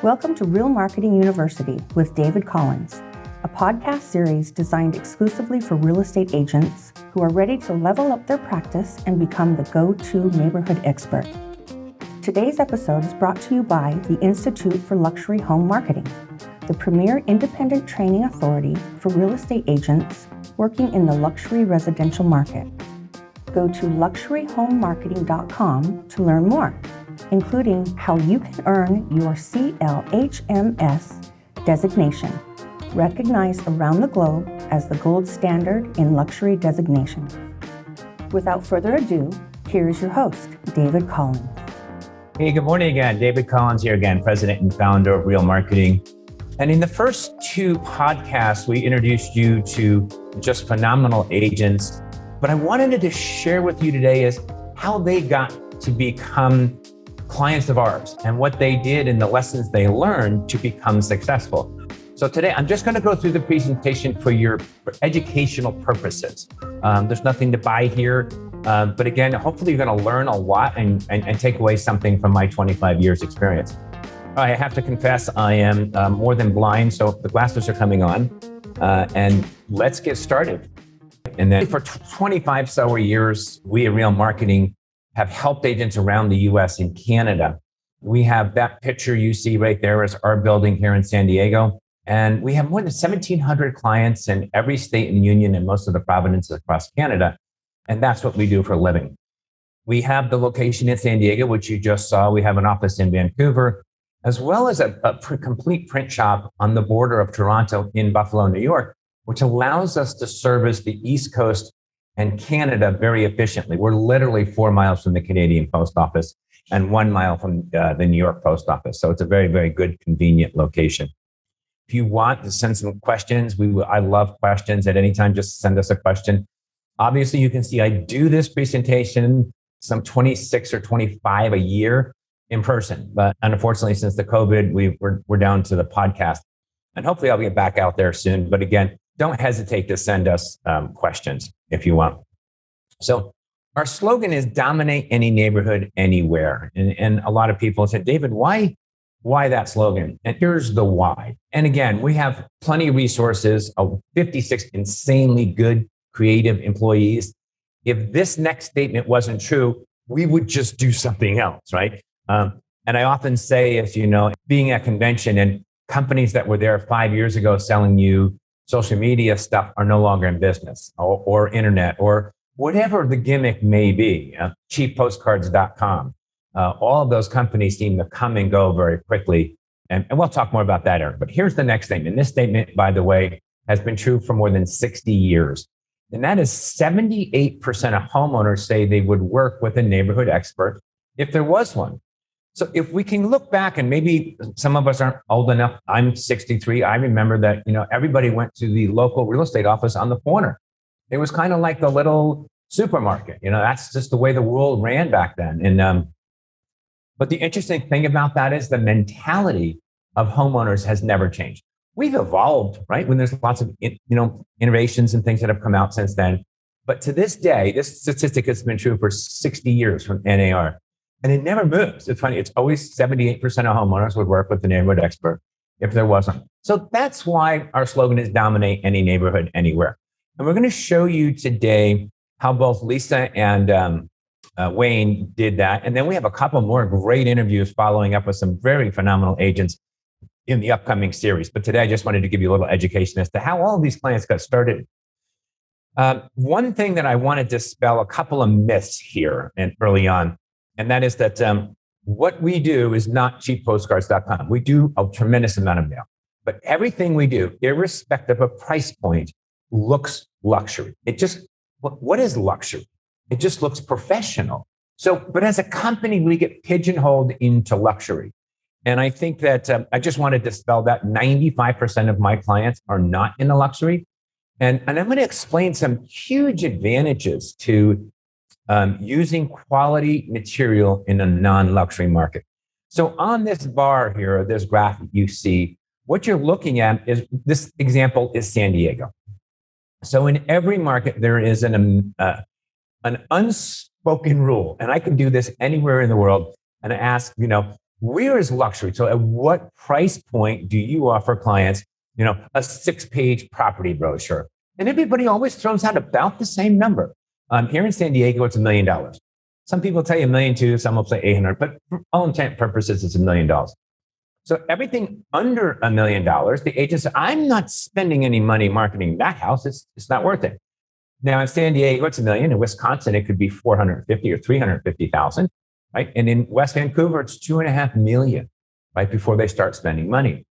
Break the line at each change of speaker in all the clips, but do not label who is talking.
Welcome to Real Marketing University with David Collins, a podcast series designed exclusively for real estate agents who are ready to level up their practice and become the go-to neighborhood expert. Today's episode is brought to you by the Institute for Luxury Home Marketing, the premier independent training authority for real estate agents working in the luxury residential market. Go to luxuryhomemarketing.com to learn more, including how you can earn your CLHMS designation, recognized around the globe as the gold standard in luxury designation. Without further ado, here is your host, David Collins.
Hey, good morning again. David Collins here again, president and founder of Real Marketing. And in the first two podcasts, we introduced you to just phenomenal agents. What I wanted to share with you today is how they got to become clients of ours and what they did and the lessons they learned to become successful. So today, I'm just going to go through the presentation for educational purposes. There's nothing to buy here. But again, hopefully you're going to learn a lot and take away something from my 25 years experience. I have to confess, I am more than blind, so the glasses are coming on. And let's get started. And then for 25 so years, we at Real Marketing have helped agents around the US and Canada. We have that picture you see right there is our building here in San Diego. And we have more than 1,700 clients in every state in the union and most of the provinces across Canada. And that's what we do for a living. We have the location in San Diego, which you just saw. We have an office in Vancouver, as well as a complete print shop on the border of Toronto in Buffalo, New York, which allows us to service the East Coast and Canada very efficiently. We're literally 4 miles from the Canadian Post Office and 1 mile from the New York Post Office. So it's a very, very good, convenient location. If you want to send some questions, I love questions at any time. Just send us a question. Obviously, you can see I do this presentation some 26 or 25 a year in person. But unfortunately, since the COVID, we're down to the podcast. And hopefully I'll get back out there soon. But again, don't hesitate to send us questions if you want. So our slogan is dominate any neighborhood anywhere. And a lot of people said, David, why that slogan? And here's the why. And again, we have plenty of resources, 56 insanely good, creative employees. If this next statement wasn't true, we would just do something else, right? And I often say, if you know, being at convention and companies that were there 5 years ago selling you social media stuff are no longer in business or internet or whatever the gimmick may be, cheappostcards.com. All of those companies seem to come and go very quickly. And we'll talk more about that, Eric. But here's the next statement. This statement, by the way, has been true for more than 60 years. And that is 78% of homeowners say they would work with a neighborhood expert if there was one. So if we can look back, and maybe some of us aren't old enough, I'm 63. I remember that, everybody went to the local real estate office on the corner. It was kind of like the little supermarket. That's just the way the world ran back then. And but the interesting thing about that is the mentality of homeowners has never changed. We've evolved, right? When there's lots of, innovations and things that have come out since then. But to this day, this statistic has been true for 60 years from NAR. And it never moves. It's funny. It's always 78% of homeowners would work with the neighborhood expert if there wasn't. So that's why our slogan is dominate any neighborhood anywhere. And we're going to show you today how both Lisa and Wayne did that. And then we have a couple more great interviews following up with some very phenomenal agents in the upcoming series. But today I just wanted to give you a little education as to how all of these clients got started. One thing that I wanted to dispel a couple of myths here and early on. And that is that what we do is not cheappostcards.com. We do a tremendous amount of mail, but everything we do, irrespective of price point, looks luxury. What is luxury? It just looks professional. But as a company, we get pigeonholed into luxury. And I think that I just wanted to dispel that 95% of my clients are not in the luxury. And I'm going to explain some huge advantages to using quality material in a non-luxury market. So on this bar here, this graph you see, what you're looking at is, this example is San Diego. So in every market, there is an unspoken rule, and I can do this anywhere in the world, and I ask, Where is luxury? So at what price point do you offer clients, a 6-page property brochure? And everybody always throws out about the same number. Here in San Diego, it's $1 million. Some people tell you $1.2 million, some will say 800, but for all intent and purposes, it's $1 million. So everything under $1 million, the agent says, I'm not spending any money marketing that house. It's not worth it. Now in San Diego, it's $1 million. In Wisconsin, it could be 450 or 350,000, right? And in West Vancouver, it's $2.5 million, right? Before they start spending money.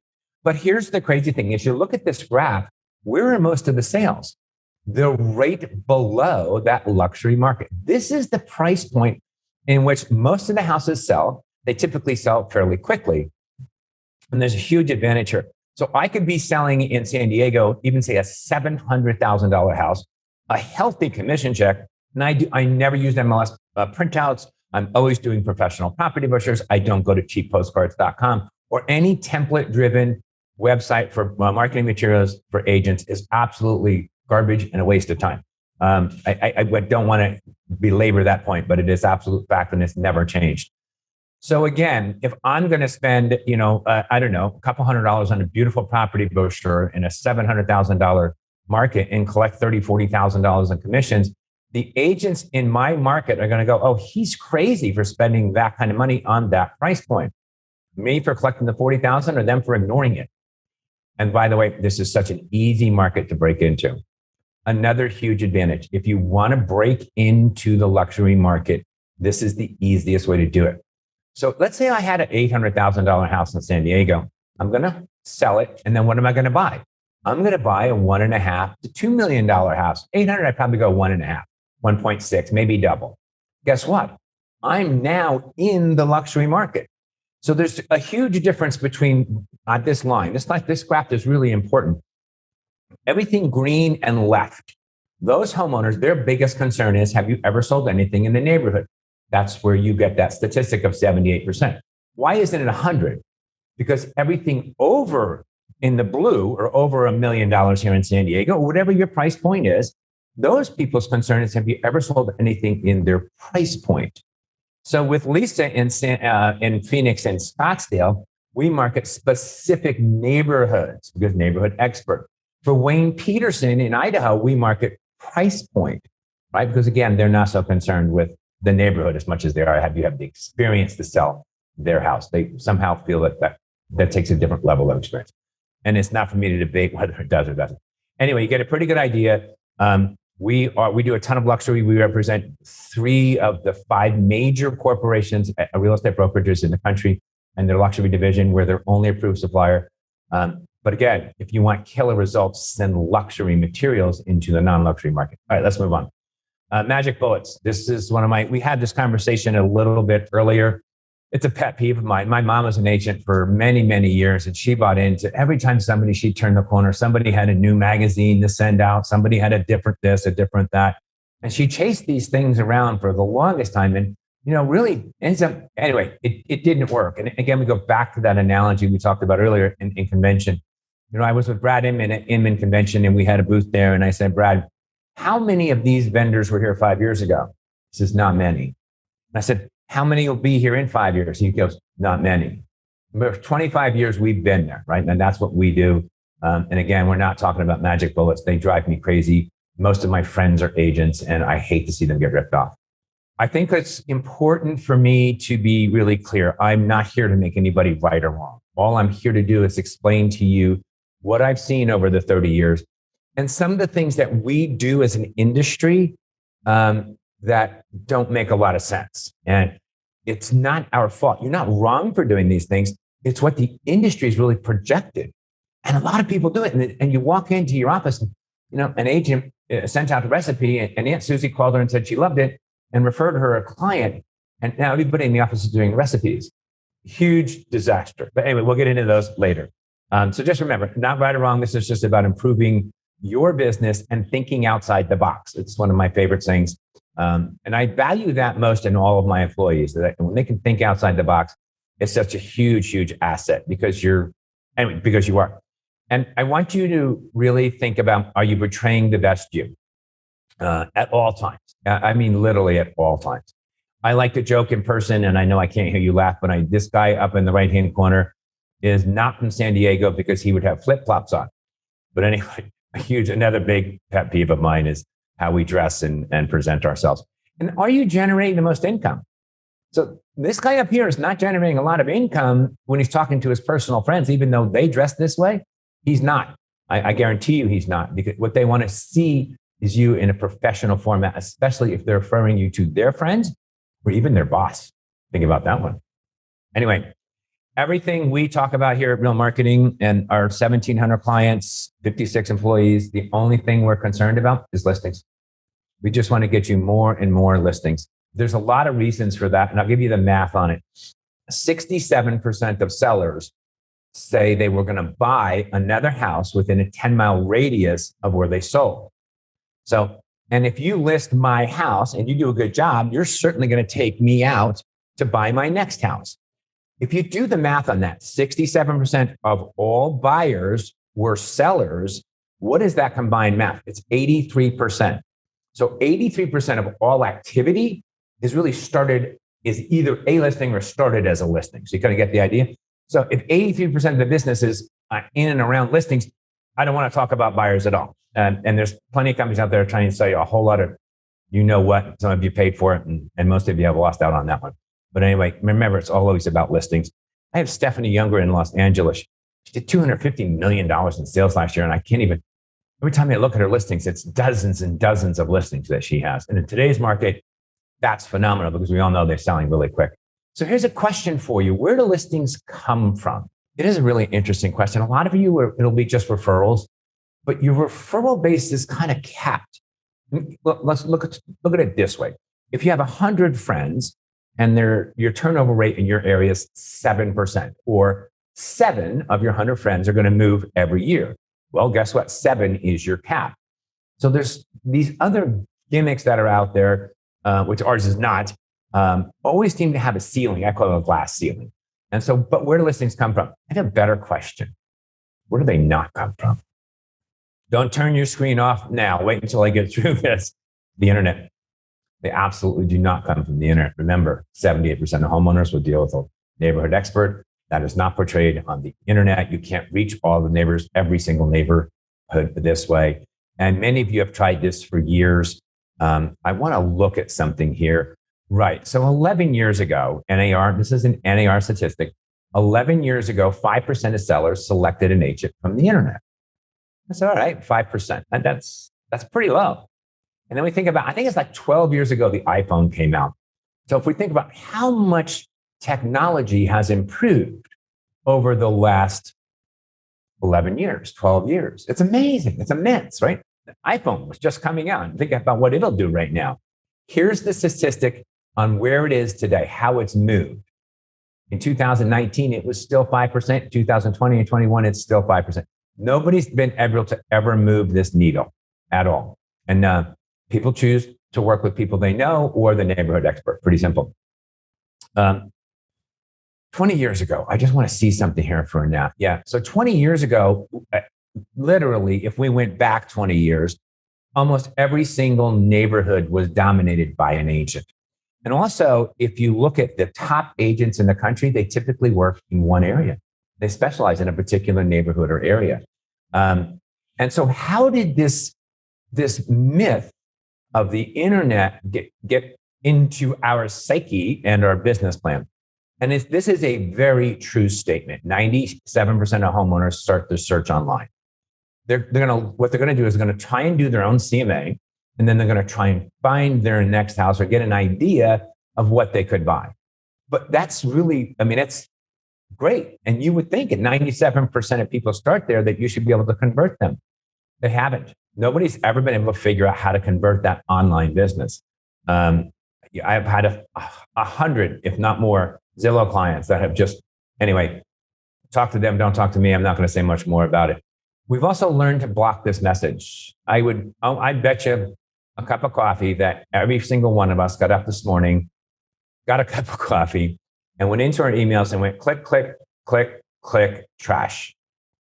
But here's the crazy thing. If you look at this graph, where are most of the sales? They're right below that luxury market. This is the price point in which most of the houses sell. They typically sell fairly quickly. And there's a huge advantage here. So I could be selling in San Diego, even say a $700,000 house, a healthy commission check. And I never use MLS printouts. I'm always doing professional property brochures. I don't go to cheappostcards.com or any template-driven website for marketing materials for agents is absolutely garbage and a waste of time. I don't want to belabor that point, but it is absolute fact and it's never changed. So again, if I'm going to spend, a couple $100 on a beautiful property brochure in a $700,000 market and collect $30,000, $40,000 in commissions, the agents in my market are going to go, oh, he's crazy for spending that kind of money on that price point. Me for collecting the $40,000 or them for ignoring it. And by the way, this is such an easy market to break into. Another huge advantage. If you want to break into the luxury market, this is the easiest way to do it. So let's say I had an $800,000 house in San Diego. I'm going to sell it. And then what am I going to buy? I'm going to buy a $1.5 to $2 million house. 800, I'd probably go 1.5, 1.6, maybe double. Guess what? I'm now in the luxury market. So there's a huge difference between this line. This graph is really important. Everything green and left, those homeowners, their biggest concern is, have you ever sold anything in the neighborhood? That's where you get that statistic of 78%. Why isn't it 100? Because everything over in the blue or over $1 million here in San Diego, or whatever your price point is, those people's concern is, have you ever sold anything in their price point? So with Lisa in Phoenix and Scottsdale, we market specific neighborhoods because neighborhood expert. For Wayne Peterson in Idaho, we market price point, right? Because again, they're not so concerned with the neighborhood as much as they are. Have you have the experience to sell their house? They somehow feel that takes a different level of experience. And it's not for me to debate whether it does or doesn't. Anyway, you get a pretty good idea. We do a ton of luxury. We represent 3 of the 5 major corporations, real estate brokerages in the country, and their luxury division. We're their only approved supplier. But again, if you want killer results, send luxury materials into the non-luxury market. All right, let's move on. Magic bullets. This is we had this conversation a little bit earlier. It's a pet peeve of mine. My mom was an agent for many, many years, and she bought into every time she turned the corner, somebody had a new magazine to send out. Somebody had a different this, a different that. And she chased these things around for the longest time. And, really ends up, anyway, it didn't work. And again, we go back to that analogy we talked about earlier in convention. I was with Brad Inman at Inman Convention, and we had a booth there. And I said, Brad, how many of these vendors were here 5 years ago? He says, not many. And I said, how many will be here in 5 years? He goes, not many. For 25 years, we've been there, right? And that's what we do. And again, we're not talking about magic bullets. They drive me crazy. Most of my friends are agents, and I hate to see them get ripped off. I think it's important for me to be really clear. I'm not here to make anybody right or wrong. All I'm here to do is explain to you what I've seen over the 30 years and some of the things that we do as an industry that don't make a lot of sense. And it's not our fault. You're not wrong for doing these things. It's what the industry is really projected. And a lot of people do it. And you walk into your office, an agent sent out a recipe, and Aunt Susie called her and said she loved it and referred her a client. And now everybody in the office is doing recipes. Huge disaster. But anyway, we'll get into those later. So just remember, not right or wrong. This is just about improving your business and thinking outside the box. It's one of my favorite things. And I value that most in all of my employees, that when they can think outside the box, it's such a huge, huge asset because you are. And I want you to really think about, are you portraying the best you at all times? I mean, literally at all times. I like to joke in person, and I know I can't hear you laugh, but this guy up in the right-hand corner is not from San Diego because he would have flip-flops on. But anyway, another big pet peeve of mine is how we dress and present ourselves. And are you generating the most income? So this guy up here is not generating a lot of income when he's talking to his personal friends, even though they dress this way. He's not. I guarantee you he's not, because what they want to see is you in a professional format, especially if they're referring you to their friends or even their boss. Think about that one. Anyway, everything we talk about here at Real Marketing and our 1,700 clients, 56 employees, the only thing we're concerned about is listings. We just want to get you more and more listings. There's a lot of reasons for that, and I'll give you the math on it. 67% of sellers say they were going to buy another house within a 10-mile radius of where they sold. So, and if you list my house and you do a good job, you're certainly going to take me out to buy my next house. If you do the math on that, 67% of all buyers were sellers. What is that combined math? It's 83%. So 83% of all activity is either a listing or started as a listing. So you kind of get the idea. So if 83% of the business is in and around listings, I don't want to talk about buyers at all. And there's plenty of companies out there trying to sell you a whole lot of, you know what, some of you paid for it, and most of you have lost out on that one. But anyway, remember, it's always about listings. I have Stephanie Younger in Los Angeles. She did $250 million in sales last year, and I can't even, every time I look at her listings, it's dozens and dozens of listings that she has. And in today's market, that's phenomenal because we all know they're selling really quick. So here's a question for you. Where do listings come from? It is a really interesting question. A lot of you, it'll be just referrals, but your referral base is kind of capped. Let's look at it this way. If you have 100 friends and your turnover rate in your area is 7%, or 7 of your 100 friends are going to move every year. Well, guess what? 7 is your cap. So there's these other gimmicks that are out there, which ours is not, always seem to have a ceiling. I call it a glass ceiling. And so, but where do listings come from? I have a better question. Where do they not come from? Don't turn your screen off now. Wait until I get through this. The internet. They absolutely do not come from the internet. Remember, 78% of homeowners will deal with a neighborhood expert. That is not portrayed on the internet. You can't reach all the neighbors, every single neighborhood this way. And many of you have tried this for years. I want to look at something here. Right. So 11 years ago, NAR, this is an NAR statistic. 11 years ago, 5% of sellers selected an agent from the internet. That's all right, 5%. And that's pretty low. And then we think about, I think it's like 12 years ago, the iPhone came out. So if we think about how much technology has improved over the last 11 years, 12 years, it's amazing. It's immense, right? The iPhone was just coming out. Think about what it'll do right now. Here's the statistic on where it is today, how it's moved. In 2019, it was still 5%. 2020 and 21, it's still 5%. Nobody's been able to ever move this needle at all. And people choose to work with people they know or the neighborhood expert. Pretty simple. 20 years ago, I just want to see something here for a nap. Yeah. So 20 years ago, literally, if we went back 20 years, almost every single neighborhood was dominated by an agent. And also, if you look at the top agents in the country, they typically work in one area. They specialize in a particular neighborhood or area. And so how did this myth of the internet get into our psyche and our business plan? And this is a very true statement. 97% of homeowners start their search online. What they're gonna do is they're gonna try and do their own CMA, and then they're gonna try and find their next house or get an idea of what they could buy. But that's really, it's great. And you would think at 97% of people start there that you should be able to convert them. They haven't. Nobody's ever been able to figure out how to convert that online business. I've had 100, if not more, Zillow clients that have anyway, talk to them, don't talk to me. I'm not going to say much more about it. We've also learned to block this message. I'd bet you a cup of coffee that every single one of us got up this morning, got a cup of coffee, and went into our emails and went click, click, click, click, trash,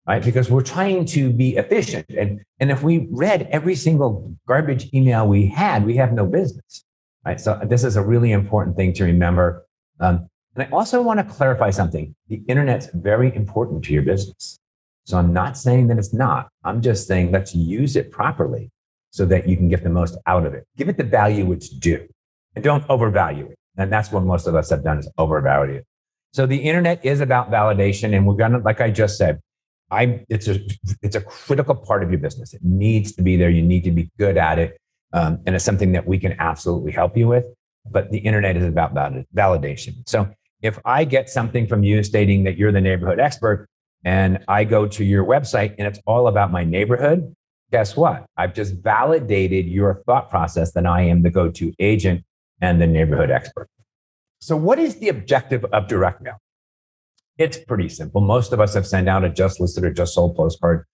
right? Because we're trying to be efficient. And if we read every single garbage email we had, we have no business. right? So this is a really important thing to remember. And I also want to clarify something. The internet's very important to your business. So I'm not saying that it's not. I'm just saying let's use it properly so that you can get the most out of it. Give it the value it's due and don't overvalue it. And that's what most of us have done is overvalue it. So the internet is about validation. And we're going to, like I just said, it's a critical part of your business. It needs to be there. You need to be good at it. And it's something that we can absolutely help you with. But the internet is about validation. So if I get something from you stating that you're the neighborhood expert and I go to your website and it's all about my neighborhood, guess what? I've just validated your thought process that I am the go-to agent and the neighborhood expert. So what is the objective of direct mail? It's pretty simple. Most of us have sent out a just listed or just sold postcard.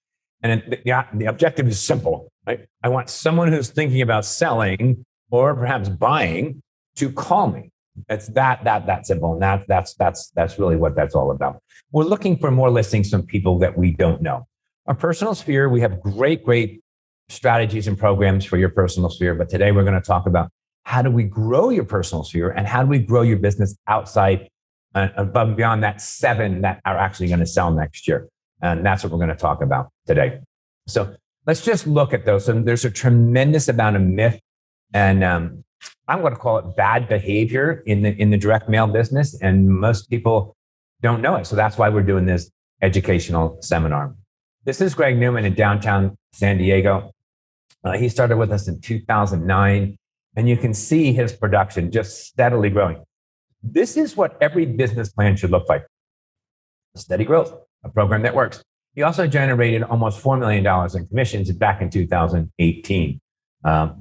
And the objective is simple, right? I want someone who's thinking about selling or perhaps buying to call me. It's that simple. And that's really what that's all about. We're looking for more listings from people that we don't know. Our personal sphere, we have great strategies and programs for your personal sphere. But today we're going to talk about how do we grow your personal sphere and how do we grow your business outside above and beyond that 7 that are actually going to sell next year. And that's what we're going to talk about today. So let's just look at those. And there's a tremendous amount of myth and I'm going to call it bad behavior in the direct mail business. And most people don't know it. So that's why we're doing this educational seminar. This is Greg Newman in downtown San Diego. He started with us in 2009. And you can see his production just steadily growing. This is what every business plan should look like. Steady growth, a program that works. He also generated almost $4 million in commissions back in 2018.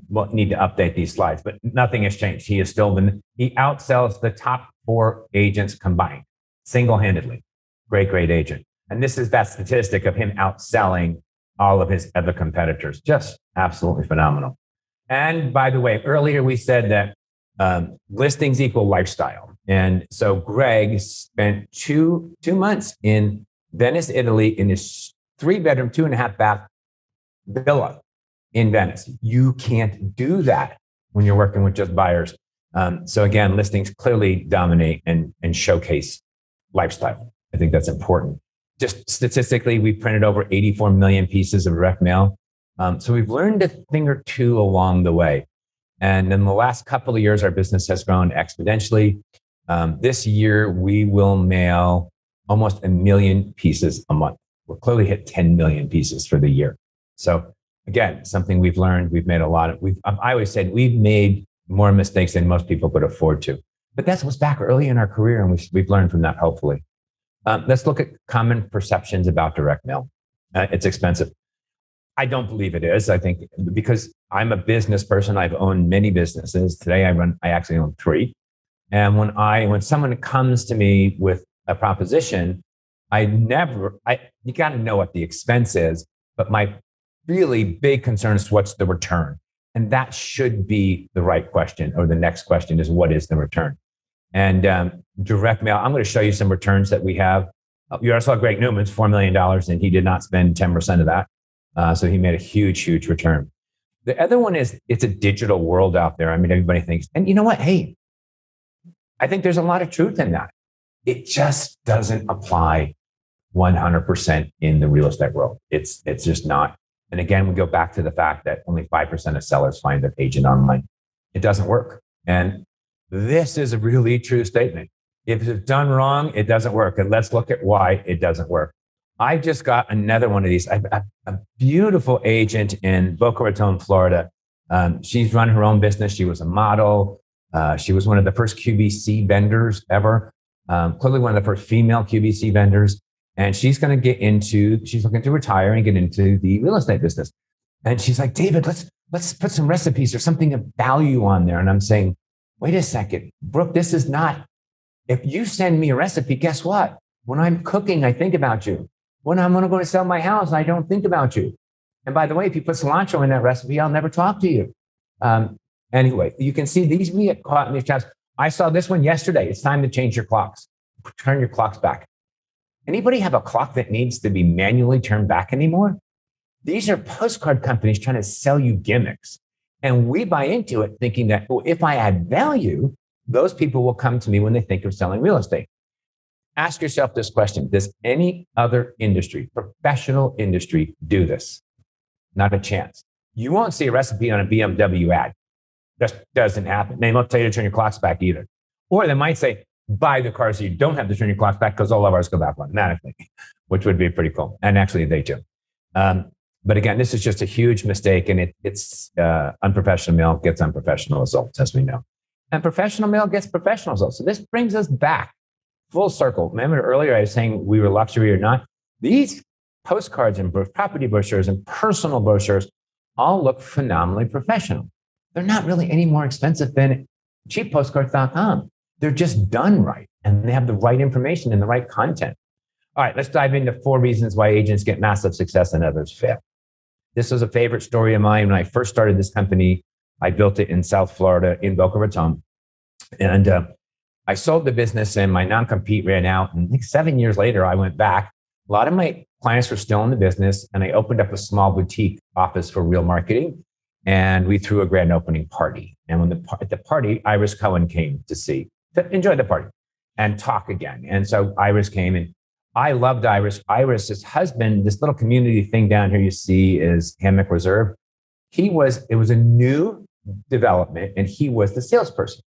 We'll need to update these slides, but nothing has changed. He outsells the top 4 agents combined, single-handedly. Great agent. And this is that statistic of him outselling all of his other competitors. Just absolutely phenomenal. And by the way, earlier we said that listings equal lifestyle. And so Greg spent two months in Venice, Italy, in his 3-bedroom, 2.5-bath villa in Venice. You can't do that when you're working with just buyers. So again, listings clearly dominate and showcase lifestyle. I think that's important. Just statistically, we printed over 84 million pieces of direct mail. So we've learned a thing or two along the way. And in the last couple of years, our business has grown exponentially. This year, we will mail almost 1 million pieces a month. We'll clearly hit 10 million pieces for the year. So again, something we've learned, we've made a lot of, I always said we've made more mistakes than most people could afford to. But that was back early in our career, and we've learned from that, hopefully. Let's look at common perceptions about direct mail. It's expensive. I don't believe it is. I think because I'm a business person, I've owned many businesses. Today I actually own 3. And when someone comes to me with a proposition, you got to know what the expense is. But my really big concern is what's the return? And that should be the right question, or the next question is, what is the return? And direct mail, I'm going to show you some returns that we have. You already saw Greg Newman's $4 million, and he did not spend 10% of that. So he made a huge return. The other one is it's a digital world out there. I mean, everybody thinks, and you know what? Hey, I think there's a lot of truth in that. It just doesn't apply 100% in the real estate world. It's just not. And again, we go back to the fact that only 5% of sellers find their agent online. It doesn't work. And this is a really true statement. If it's done wrong, it doesn't work. And let's look at why it doesn't work. I just got another one of these. A beautiful agent in Boca Raton, Florida. She's run her own business. She was a model. She was one of the first QVC vendors ever. Clearly one of the first female QVC vendors. And she's looking to retire and get into the real estate business. And she's like, David, let's put some recipes or something of value on there. And I'm saying, wait a second, Brooke, this is not, if you send me a recipe, guess what? When I'm cooking, I think about you. When I'm going to sell my house, I don't think about you. And by the way, if you put cilantro in that recipe, I'll never talk to you. Anyway, you can see these, we get caught in these traps. I saw this one yesterday. It's time to change your clocks. Turn your clocks back. Anybody have a clock that needs to be manually turned back anymore? These are postcard companies trying to sell you gimmicks. And we buy into it thinking that, well, if I add value, those people will come to me when they think of selling real estate. Ask yourself this question. Does any other industry, professional industry, do this? Not a chance. You won't see a recipe on a BMW ad. That doesn't happen. They won't tell you to turn your clocks back either. Or they might say, buy the car so you don't have to turn your clocks back because all of ours go back automatically, which would be pretty cool. And actually they do. But again, this is just a huge mistake, and it's unprofessional mail gets unprofessional results, as we know. And professional mail gets professional results. So this brings us back full circle. Remember earlier I was saying we were luxury or not? These postcards and property brochures and personal brochures all look phenomenally professional. They're not really any more expensive than cheappostcards.com. They're just done right, and they have the right information and the right content. All right, let's dive into 4 reasons why agents get massive success and others fail. This was a favorite story of mine. When I first started this company, I built it in South Florida in Boca Raton. And I sold the business and my non-compete ran out. And I think 7 years later, I went back. A lot of my clients were still in the business, and I opened up a small boutique office for real marketing. And we threw a grand opening party. And at the party, Iris Cohen came to enjoy the party and talk again. And so Iris came, and I loved Iris. Iris's husband, this little community thing down here you see is Hammock Reserve. It was a new development, and he was the salesperson.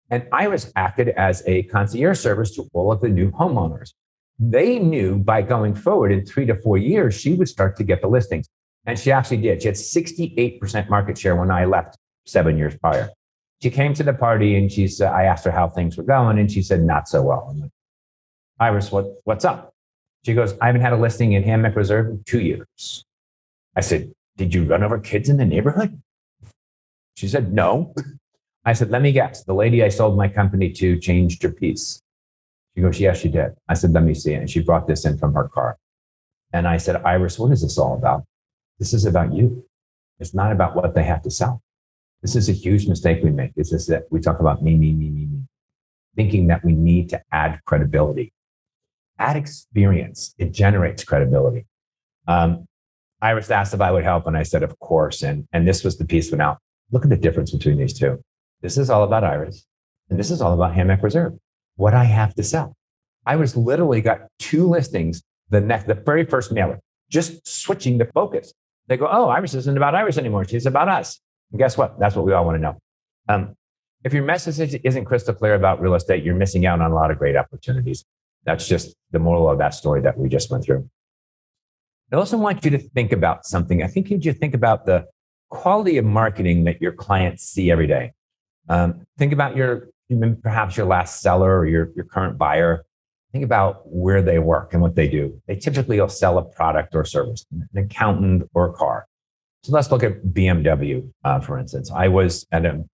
And Iris acted as a concierge service to all of the new homeowners. They knew by going forward in 3 to 4 years, she would start to get the listings. And she actually did. She had 68% market share when I left 7 years prior. She came to the party and I asked her how things were going, and she said, not so well. I'm like, Iris, what's up? She goes, I haven't had a listing in Hammock Reserve in 2 years. I said, did you run over kids in the neighborhood? She said, no. I said, let me guess. The lady I sold my company to changed her piece. She goes, yes, she did. I said, let me see it. And she brought this in from her car. And I said, Iris, what is this all about? This is about you. It's not about what they have to sell. This is a huge mistake we make. It's just that we talk about me, thinking that we need to add credibility. Add experience. It generates credibility. Iris asked if I would help, and I said, of course. And this was the piece went out. Look at the difference between these two. This is all about Iris, and this is all about Hammock Reserve. What I have to sell. Iris literally got 2 listings the very first mailer, just switching the focus. They go, oh, Iris isn't about Iris anymore. She's about us. And guess what? That's what we all want to know. If your message isn't crystal clear about real estate, you're missing out on a lot of great opportunities. That's just the moral of that story that we just went through. I also want you to think about something. I think you think about the quality of marketing that your clients see every day. Think about perhaps your last seller or your current buyer. Think about where they work and what they do. They typically will sell a product or service, an accountant or a car. So let's look at BMW, for instance. The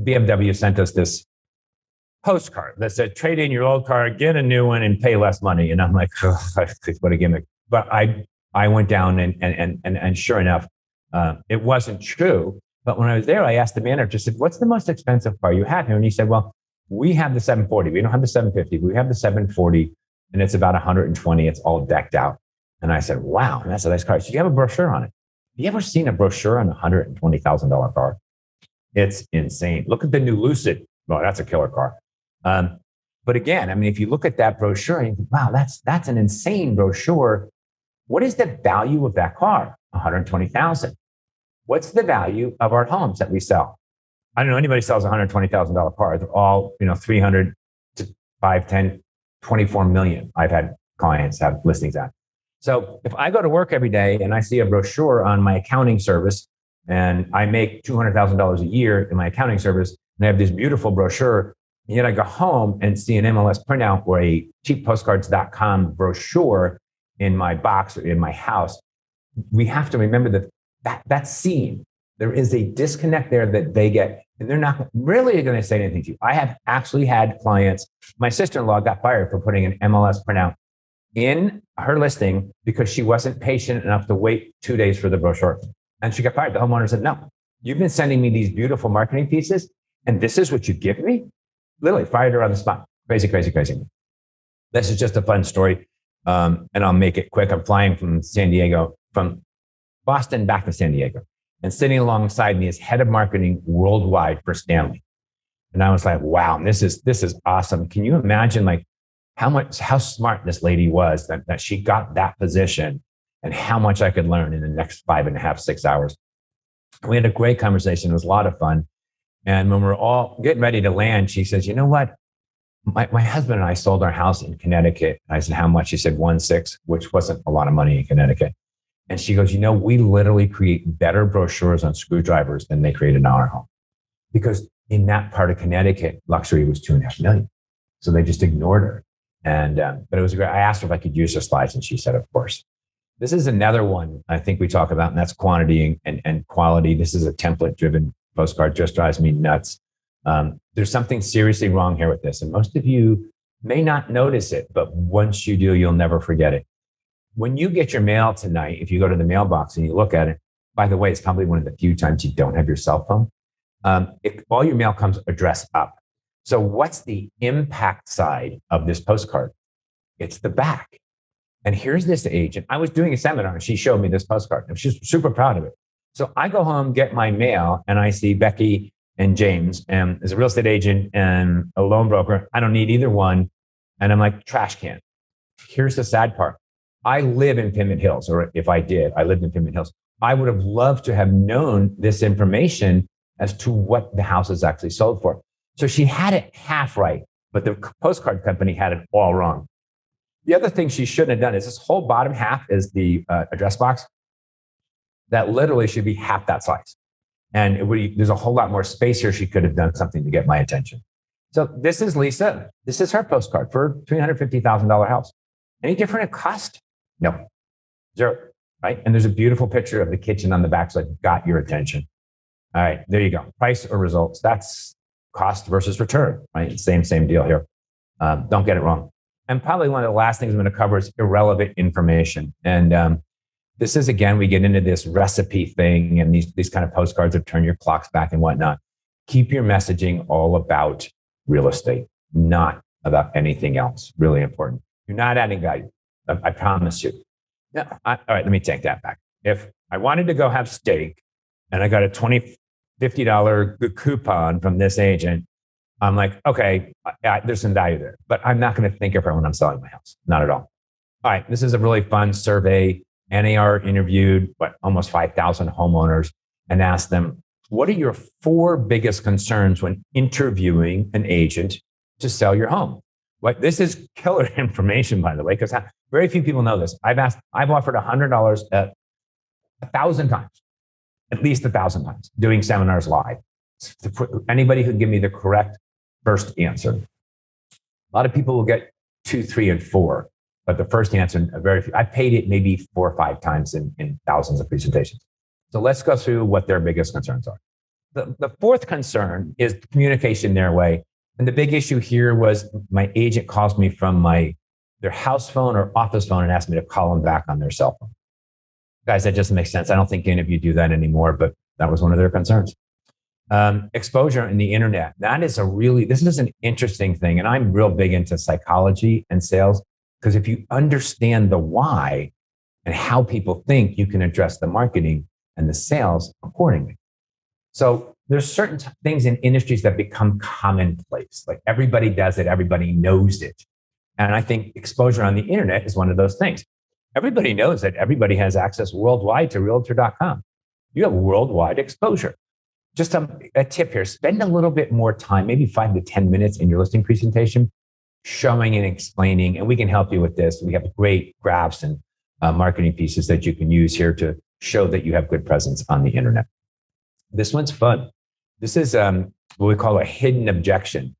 BMW sent us this postcard that said, trade in your old car, get a new one, and pay less money. And I'm like, oh, what a gimmick. But I went down and sure enough, it wasn't true. But when I was there, I asked the manager, I said, what's the most expensive car you have here? And he said, well, we have the 740. We don't have the 750. We have the 740, and it's about 120. It's all decked out. And I said, wow, that's a nice car. So you have a brochure on it. Have you ever seen a brochure on a $120,000 car? It's insane. Look at the new Lucid. Well, that's a killer car. But again, I mean, if you look at that brochure and you think, wow, that's an insane brochure. What is the value of that car? $120,000. What's the value of our homes that we sell? I don't know anybody sells a $120,000 car. They're all, 300 to 5, 10, 24 million. I've had clients have listings at. So if I go to work every day and I see a brochure on my accounting service and I make $200,000 a year in my accounting service, and I have this beautiful brochure, and yet I go home and see an MLS printout or a cheappostcards.com brochure in my box or in my house, we have to remember that's seen. There is a disconnect there that they get, and they're not really going to say anything to you. I have actually had clients, my sister-in-law got fired for putting an MLS printout in her listing because she wasn't patient enough to wait 2 days for the brochure. And she got fired. The homeowner said, no, you've been sending me these beautiful marketing pieces, and this is what you give me? Literally fired her on the spot. Crazy, crazy, crazy. This is just a fun story, and I'll make it quick. I'm flying from Boston back to San Diego. And sitting alongside me is head of marketing worldwide for Stanley. And I was like, wow, this is awesome. Can you imagine like how smart this lady was that she got that position and how much I could learn in the next 5.5, 6 hours. We had a great conversation. It was a lot of fun. And when we're all getting ready to land, she says, you know what? My husband and I sold our house in Connecticut. I said, how much? She said 1.6, which wasn't a lot of money in Connecticut. And she goes, we literally create better brochures on screwdrivers than they create in our home. Because in that part of Connecticut, luxury was 2.5 million. So they just ignored her. And, but it was great. I asked her if I could use her slides and she said, of course. This is another one I think we talk about, and that's quantity and quality. This is a template-driven postcard, just drives me nuts. There's something seriously wrong here with this. And most of you may not notice it, but once you do, you'll never forget it. When you get your mail tonight, if you go to the mailbox and you look at it, by the way, it's probably one of the few times you don't have your cell phone. All your mail comes addressed up. So what's the impact side of this postcard? It's the back. And here's this agent. I was doing a seminar and she showed me this postcard and she's super proud of it. So I go home, get my mail, and I see Becky and James, and as a real estate agent and a loan broker, I don't need either one. And I'm like, trash can. Here's the sad part. I live in Pimment Hills, or if I did, I lived in Pimment Hills. I would have loved to have known this information as to what the house is actually sold for. So she had it half right, but the postcard company had it all wrong. The other thing she shouldn't have done is this whole bottom half is the address box. That literally should be half that size. And there's a whole lot more space here. She could have done something to get my attention. So this is Lisa. This is her postcard for a $350,000 house. Any different in cost? No, zero, right? And there's a beautiful picture of the kitchen on the back, so it got your attention. All right, there you go. Price or results. That's cost versus return, right? Same deal here. Don't get it wrong. And probably one of the last things I'm going to cover is irrelevant information. And this is, again, we get into this recipe thing and these kind of postcards that turn your clocks back and whatnot. Keep your messaging all about real estate, not about anything else. Really important. You're not adding value. I promise you. All right, let me take that back. If I wanted to go have steak and I got a $50 coupon from this agent, I'm like, okay, there's some value there, but I'm not going to think of her when I'm selling my house. Not at all. All right, this is a really fun survey. NAR interviewed almost 5,000 homeowners and asked them, what are your 4 biggest concerns when interviewing an agent to sell your home? This is killer information, by the way, because very few people know this. I've offered $100 1,000 times, at least 1,000 times, doing seminars live. Anybody who can give me the correct first answer. A lot of people will get 2, 3, and 4, but the first answer, very few. I paid it maybe 4 or 5 times in thousands of presentations. So let's go through what their biggest concerns are. The 4th concern is communication their way. And the big issue here was my agent calls me from their house phone or office phone and asked me to call them back on their cell phone. Guys, that doesn't make sense. I don't think any of you do that anymore, but that was one of their concerns. Exposure in the internet. This is an interesting thing. And I'm real big into psychology and sales, because if you understand the why and how people think, you can address the marketing and the sales accordingly. So there's certain things in industries that become commonplace. Like everybody does it, everybody knows it. And I think exposure on the internet is one of those things. Everybody knows that everybody has access worldwide to realtor.com. You have worldwide exposure. Just a tip here, spend a little bit more time, maybe 5 to 10 minutes in your listing presentation, showing and explaining, and we can help you with this. We have great graphs and marketing pieces that you can use here to show that you have good presence on the internet. This one's fun. This is what we call a hidden objection.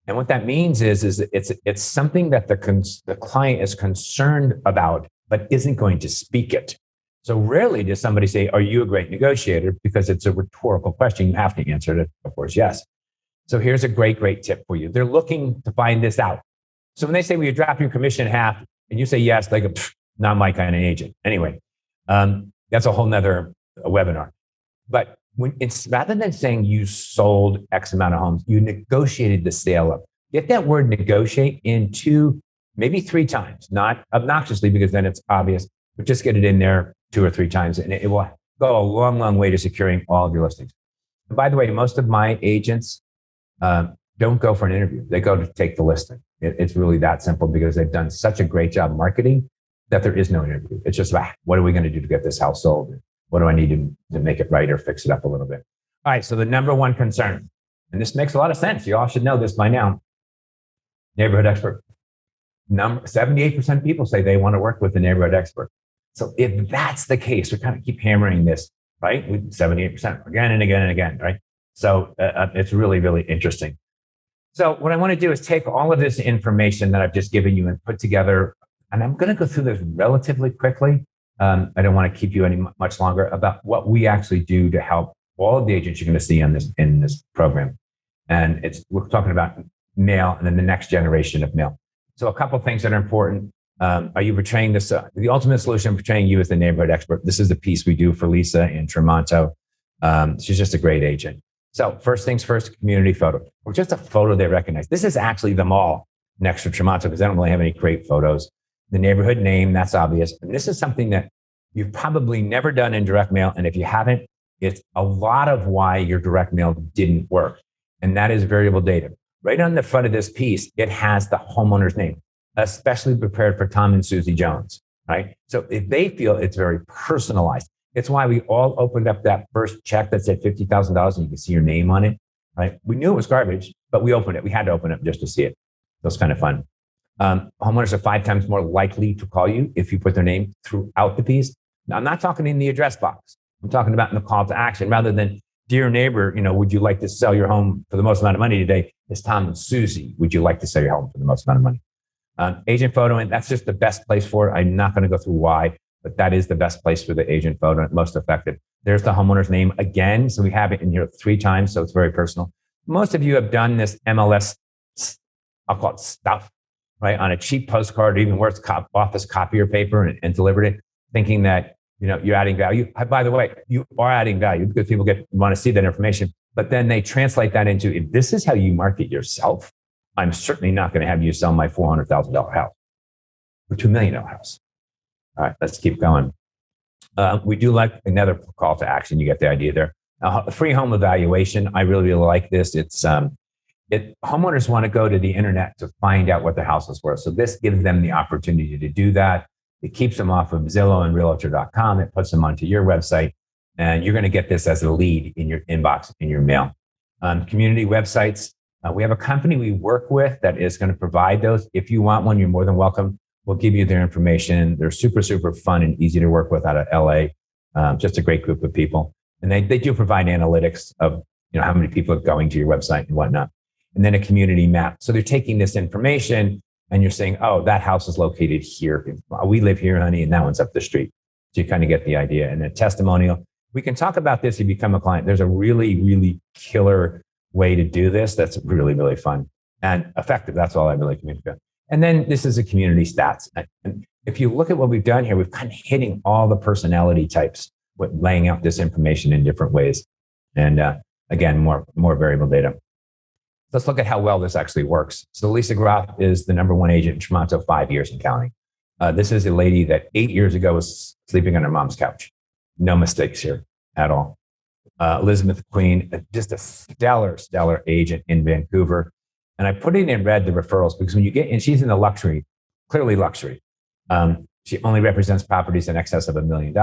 And what that means is it's something that the client is concerned about, but isn't going to speak it. So rarely does somebody say, are you a great negotiator? Because it's a rhetorical question. You have to answer it, of course, yes. So here's a great tip for you. They're looking to find this out. So when they say, will you drop your commission in half? And you say, yes, they go, not my kind of agent. Anyway, that's a whole nother webinar. But rather than saying you sold X amount of homes, you negotiated the sale up. Get that word negotiate in 2, maybe 3 times, not obnoxiously because then it's obvious, but just get it in there 2 or 3 times and it will go a long, long way to securing all of your listings. And by the way, most of my agents don't go for an interview. They go to take the listing. It's really that simple because they've done such a great job marketing that there is no interview. It's just about what are we going to do to get this house sold? What do I need to make it right or fix it up a little bit? All right, so the number one concern, and this makes a lot of sense. You all should know this by now. Neighborhood expert. 78% of people say they want to work with a neighborhood expert. So if that's the case, we kind of keep hammering this, right? 78% again and again and again, right? So it's really, really interesting. So what I want to do is take all of this information that I've just given you and put together, and I'm going to go through this relatively quickly. I don't want to keep you any much longer about what we actually do to help all of the agents you're going to see in this program. And we're talking about mail and then the next generation of mail. So a couple of things that are important. Are you portraying this? The ultimate solution, portraying you as the neighborhood expert. This is the piece we do for Lisa in Tremonto. She's just a great agent. So first things first, community photo, or just a photo they recognize. This is actually the mall next to Tremonto because they don't really have any great photos. The neighborhood name, that's obvious. And this is something that you've probably never done in direct mail. And if you haven't, it's a lot of why your direct mail didn't work. And that is variable data. Right on the front of this piece, it has the homeowner's name, especially prepared for Tom and Susie Jones, right? So if they feel it's very personalized, it's why we all opened up that first check that said $50,000 and you can see your name on it, right? We knew it was garbage, but we opened it. We had to open it just to see it. So it's kind of fun. Homeowners are 5 times more likely to call you if you put their name throughout the piece. Now, I'm not talking in the address box. I'm talking about in the call to action rather than, dear neighbor, would you like to sell your home for the most amount of money today? It's Tom and Susie. Would you like to sell your home for the most amount of money? Agent photo, and that's just the best place for it. I'm not going to go through why, but that is the best place for the agent photo, most effective. There's the homeowner's name again. So we have it in here 3 times. So it's very personal. Most of you have done this MLS, I'll call it stuff, right? On a cheap postcard, or even worse, office copier paper and delivered it, thinking that, you're adding value. By the way, you are adding value because people want to see that information, but then they translate that into, if this is how you market yourself, I'm certainly not going to have you sell my $400,000 house or $2 million house. All right, let's keep going. We do like another call to action. You get the idea there. Free home evaluation. I really, really like this. Homeowners want to go to the internet to find out what their house is worth. So this gives them the opportunity to do that. It keeps them off of Zillow and Realtor.com. It puts them onto your website, and you're going to get this as a lead in your inbox, in your mail. Community websites. We have a company we work with that is going to provide those. If you want one, you're more than welcome. We'll give you their information. They're super, super fun and easy to work with out of LA. Just a great group of people. And they do provide analytics of how many people are going to your website and whatnot. And then a community map. So they're taking this information and you're saying, oh, that house is located here. We live here, honey, and that one's up the street. So you kind of get the idea. And a testimonial. We can talk about this if you become a client. There's a really, really killer way to do this that's really, really fun and effective. That's all I really communicate. And then this is a community stats. And if you look at what we've done here, we've kind of hitting all the personality types with laying out this information in different ways. And again, more variable data. Let's look at how well this actually works. So Lisa Groff is the #1 agent in Tremonto, 5 years in counting. This is a lady that 8 years ago was sleeping on her mom's couch. No mistakes here at all. Elizabeth Queen, just a stellar agent in Vancouver. And I put it in red, the referrals, because when you get, and she's in the luxury, clearly luxury. She only represents properties in excess of $1 million.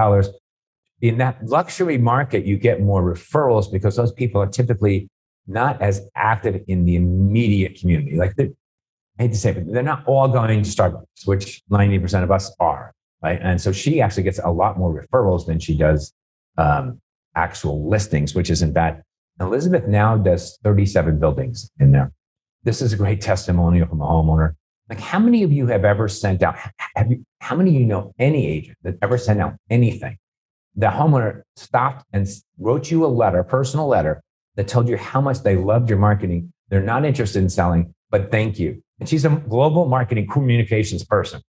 In that luxury market, you get more referrals because those people are typically not as active in the immediate community. Like, I hate to say it, but they're not all going to Starbucks, which 90% of us are, right? And so she actually gets a lot more referrals than she does actual listings, which isn't bad. Elizabeth now does 37 buildings in there. This is a great testimonial from a homeowner. Like, how many of you have ever sent out, how many of you know any agent that ever sent out anything? The homeowner stopped and wrote you a letter, personal letter, that told you how much they loved your marketing. They're not interested in selling, but thank you. And she's a global marketing communications person.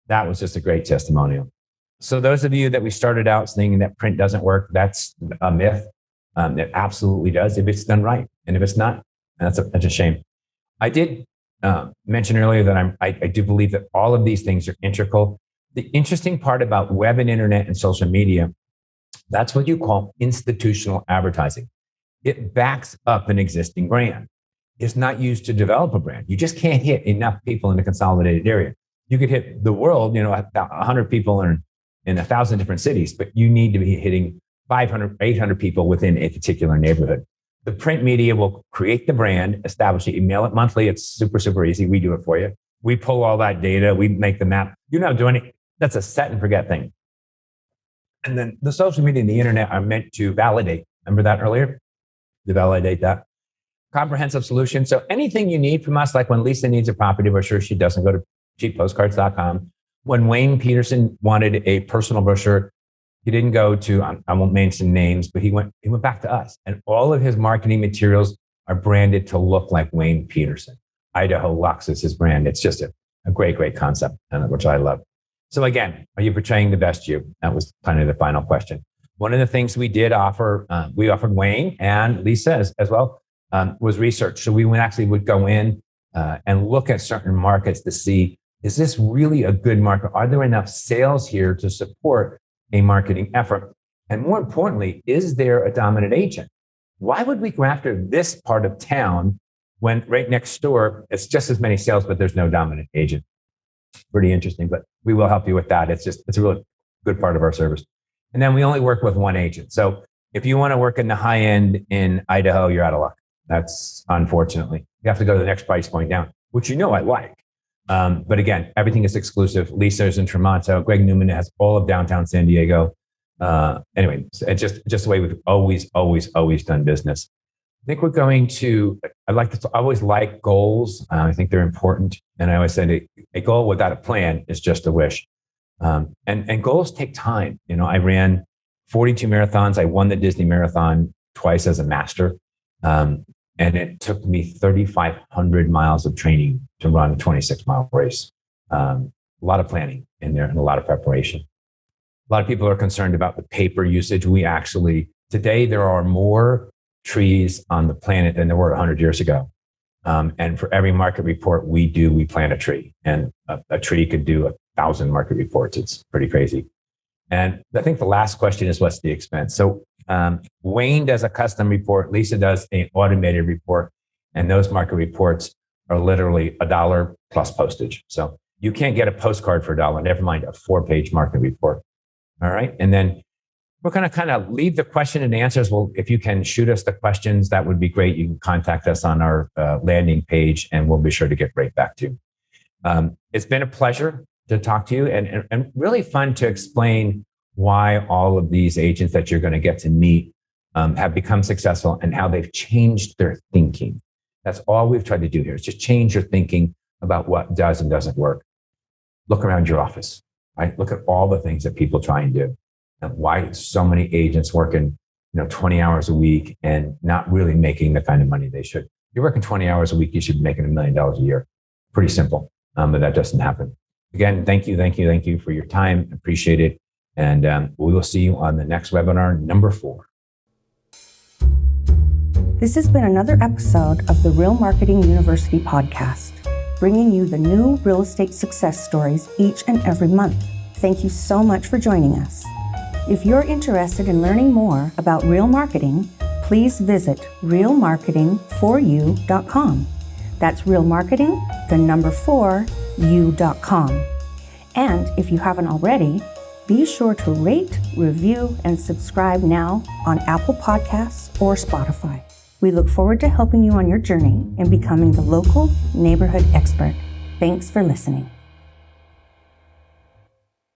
That was just a great testimonial. So those of you that we started out saying that print doesn't work, that's a myth. It absolutely does if it's done right. And if it's not, that's a shame. I did mention earlier that I do believe that all of these things are integral. The interesting part about web and internet and social media, That's what you call institutional advertising. It backs up an existing brand. It's not used to develop a brand. You just can't hit enough people in a consolidated area. You could hit the world, 100 people in 1,000 different cities, but you need to be hitting 500, 800 people within a particular neighborhood. The print media will create the brand, establish it, you mail it monthly. It's super, super easy. We do it for you. We pull all that data. We make the map. You're not doing it. That's a set and forget thing. And then the social media and the internet are meant to validate. Remember that earlier? To validate that. Comprehensive solution. So anything you need from us, like when Lisa needs a property brochure, she doesn't go to cheappostcards.com. When Wayne Peterson wanted a personal brochure, he didn't go to, I won't mention names, but he went back to us. And all of his marketing materials are branded to look like Wayne Peterson. Idaho Lux is his brand. It's just a great, great concept, which I love. So again, are you portraying the best you? That was kind of the final question. One of the things we did offer, we offered Wayne and Lisa as well, was research. So we would go in and look at certain markets to see, is this really a good market? Are there enough sales here to support a marketing effort? And more importantly, is there a dominant agent? Why would we go after this part of town when right next door, it's just as many sales, but there's no dominant agent? Pretty interesting, but we will help you with that. It's a really good part of our service. And then we only work with one agent. So if you want to work in the high end in Idaho, you're out of luck. That's unfortunately, you have to go to the next price point down, which I like. But again, everything is exclusive. Lisa's in Tremonto. Greg Newman has all of downtown San Diego. Anyway, it's just the way we've always done business. I think we're going to, I always like goals. I think they're important. And I always say a goal without a plan is just a wish. And goals take time. I ran 42 marathons. I won the Disney Marathon twice as a master. And it took me 3,500 miles of training to run a 26-mile race. A lot of planning in there and a lot of preparation. A lot of people are concerned about the paper usage. Today, there are more trees on the planet than there were 100 years ago. And for every market report we plant a tree. And a tree could do 1,000 market reports. It's pretty crazy. And I think the last question is, what's the expense? So Wayne does a custom report. Lisa does an automated report. And those market reports are literally $1 plus postage. So you can't get a postcard for $1, never mind a 4-page market report. All right. And then we're going to kind of leave the question and answers. Well, if you can shoot us the questions, that would be great. You can contact us on our landing page and we'll be sure to get right back to you. It's been a pleasure to talk to you and really fun to explain why all of these agents that you're going to get to meet have become successful and how they've changed their thinking. That's all we've tried to do here is just change your thinking about what does and doesn't work. Look around your office, right? Look at all the things that people try and do and why so many agents working 20 hours a week and not really making the kind of money they should. If you're working 20 hours a week, you should be making $1 million a year. Pretty simple, but that doesn't happen. Again, thank you for your time. Appreciate it. And we will see you on the next webinar, number 4.
This has been another episode of the Real Marketing University podcast, bringing you the new real estate success stories each and every month. Thank you so much for joining us. If you're interested in learning more about real marketing, please visit realmarketing4u.com. That's realmarketing4u.com. And if you haven't already, be sure to rate, review, and subscribe now on Apple Podcasts or Spotify. We look forward to helping you on your journey in becoming the local neighborhood expert. Thanks for listening.